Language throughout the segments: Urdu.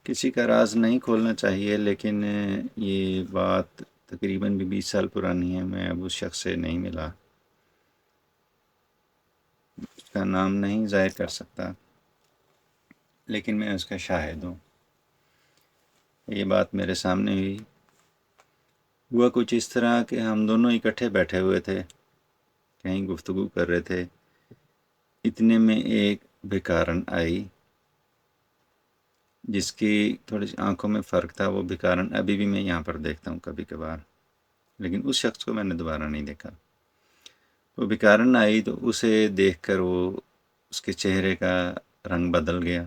کسی کا راز نہیں کھولنا چاہیے، لیکن یہ بات تقریباً بھی 20 سال پرانی ہے۔ میں اب اس شخص سے نہیں ملا، اس کا نام نہیں ظاہر کر سکتا، لیکن میں اس کا شاہد ہوں۔ یہ بات میرے سامنے ہوئی، ہوا کچھ اس طرح کہ ہم دونوں اکٹھے بیٹھے ہوئے تھے، کہیں گفتگو کر رہے تھے، اتنے میں ایک بھکارن آئی جس کی تھوڑی سی آنکھوں میں فرق تھا۔ وہ بھکارن ابھی بھی میں یہاں پر دیکھتا ہوں کبھی کبھار، لیکن اس شخص کو میں نے دوبارہ نہیں دیکھا۔ وہ بھکارن آئی تو اسے دیکھ کر اس کے چہرے کا رنگ بدل گیا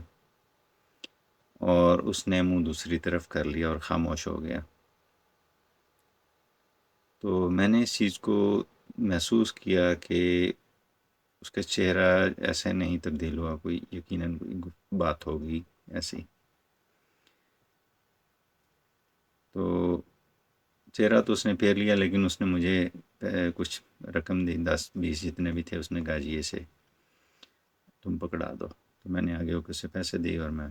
اور اس نے منہ دوسری طرف کر لیا اور خاموش ہو گیا۔ تو میں نے اس چیز کو محسوس کیا کہ اس کا چہرہ ایسے نہیں تبدیل ہوا، کوئی یقیناً کوئی بات ہوگی ایسی۔ تو چہرہ تو اس نے پھیر لیا، لیکن اس نے مجھے کچھ رقم دی، 10-20 جتنے بھی تھے۔ اس نے کہا جی اسے تم پکڑا دو۔ تو میں نے آگے ہو کے اسے پیسے دیے، اور میں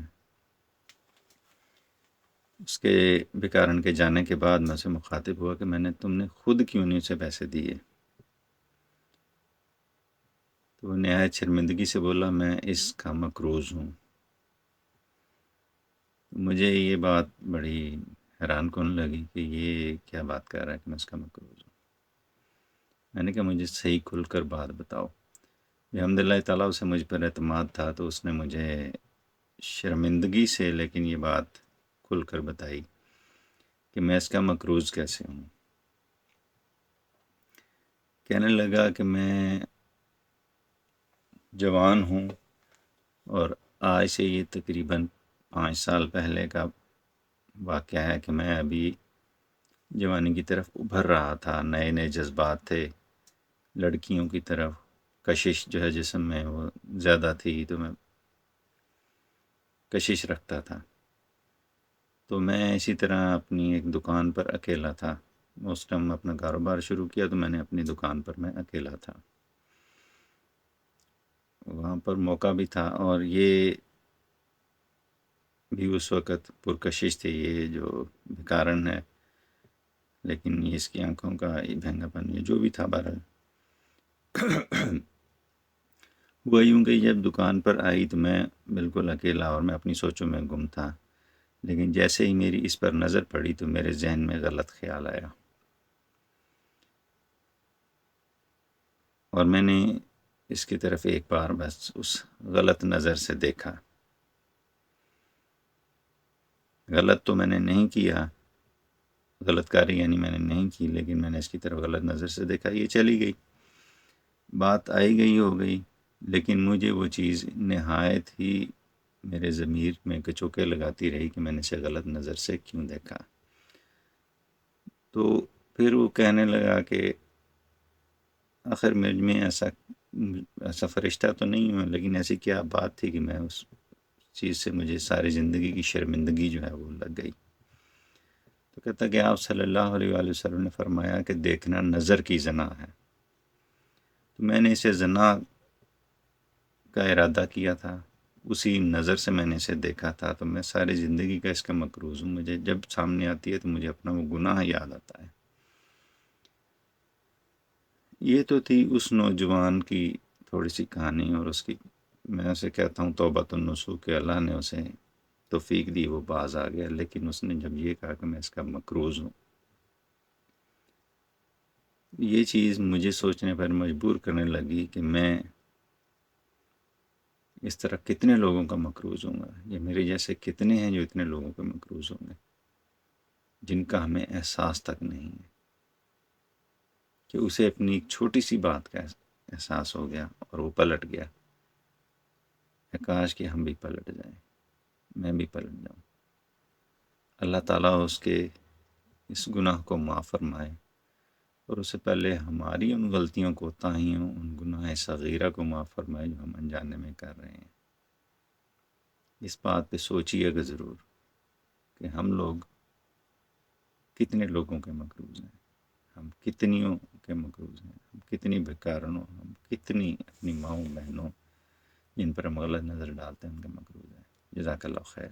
اس کے بھکارن کے جانے کے بعد میں اسے مخاطب ہوا کہ تم نے خود کیوں نہیں اسے پیسے دیے؟ تو وہ نہایت شرمندگی سے بولا میں اس کا مقروض ہوں۔ مجھے یہ بات بڑی حیران کن لگی کہ یہ کیا بات کر رہا ہے کہ میں اس کا مقروض ہوں۔ میں نے کہا مجھے صحیح کھل کر بات بتاؤ۔ الحمدللہ تعالیٰ اسے مجھ پر اعتماد تھا، تو اس نے مجھے شرمندگی سے لیکن یہ بات کھل کر بتائی کہ میں اس کا مقروض کیسے ہوں۔ کہنے لگا کہ میں جوان ہوں، اور آج سے یہ تقریباً 5 سال پہلے کا واقعہ ہے کہ میں ابھی جوانی کی طرف ابھر رہا تھا، نئے نئے جذبات تھے، لڑکیوں کی طرف کشش جو ہے جسم میں وہ زیادہ تھی، تو میں کشش رکھتا تھا۔ تو میں اسی طرح اپنی ایک دکان پر اکیلا تھا۔ اس ٹائم اپنا کاروبار شروع کیا تو میں نے اپنی دکان پر میں اکیلا تھا، وہاں پر موقع بھی تھا، اور یہ بھی اس وقت پرکشش تھی، یہ جو بھکارن ہے، لیکن یہ اس کی آنکھوں کا یہ بھینگا پن، یہ جو بھی تھا بہرحال ہوا یوں کہ جب دکان پر آئی تو میں بالکل اکیلا اور میں اپنی سوچوں میں گم تھا، لیکن جیسے ہی میری اس پر نظر پڑی تو میرے ذہن میں غلط خیال آیا، اور میں نے اس کی طرف ایک بار بس اس غلط نظر سے دیکھا۔ غلط تو میں نے نہیں کیا، غلط کاری یعنی میں نے نہیں کی، لیکن میں نے اس کی طرف غلط نظر سے دیکھا۔ یہ چلی گئی، بات آئی گئی ہو گئی، لیکن مجھے وہ چیز نہایت ہی میرے ضمیر میں کچوکے لگاتی رہی کہ میں نے اسے غلط نظر سے کیوں دیکھا۔ تو پھر وہ کہنے لگا کہ آخر مجھ میں ایسا فرشتہ تو نہیں ہوں، لیکن ایسی کیا بات تھی کہ میں اس چیز سے مجھے ساری زندگی کی شرمندگی جو ہے وہ لگ گئی۔ تو کہتا کہ آپ صلی اللہ علیہ وآلہ وسلم نے فرمایا کہ دیکھنا نظر کی زنا ہے۔ تو میں نے اسے زنا کا ارادہ کیا تھا، اسی نظر سے میں نے اسے دیکھا تھا، تو میں ساری زندگی کا اس کا مقروض ہوں۔ مجھے جب سامنے آتی ہے تو مجھے اپنا وہ گناہ یاد آتا ہے۔ یہ تو تھی اس نوجوان کی تھوڑی سی کہانی، اور اس کی میں اسے کہتا ہوں توبۃ النصوح کہ اللہ نے اسے توفیق دی، وہ باز آ گیا، لیکن اس نے جب یہ کہا کہ میں اس کا مقروض ہوں، یہ چیز مجھے سوچنے پر مجبور کرنے لگی کہ میں اس طرح کتنے لوگوں کا مقروض ہوں گا، یا میرے جیسے کتنے ہیں جو اتنے لوگوں کا مقروض ہوں گے جن کا ہمیں احساس تک نہیں ہے، کہ اسے اپنی ایک چھوٹی سی بات کا احساس ہو گیا اور وہ پلٹ گیا۔ کاش کہ ہم بھی پلٹ جائیں، میں بھی پلٹ جاؤں۔ اللہ تعالیٰ اس کے اس گناہ کو معاف فرمائے، اور اس سے پہلے ہماری ان غلطیوں کو، تاہیوں، ان گناہ صغیرہ کو معاف فرمائے جو ہم انجانے میں کر رہے ہیں۔ اس بات پہ سوچیے گا ضرور کہ ہم لوگ کتنے لوگوں کے مقروض ہیں، ہم کتنیوں کے مقروض ہیں، ہم کتنی بھکارنوں، ہم کتنی اپنی ماؤں بہنوں جن پر ہم غلط نظر ڈالتے ہیں ان کے مقروض ہیں۔ جزاک اللہ خیر۔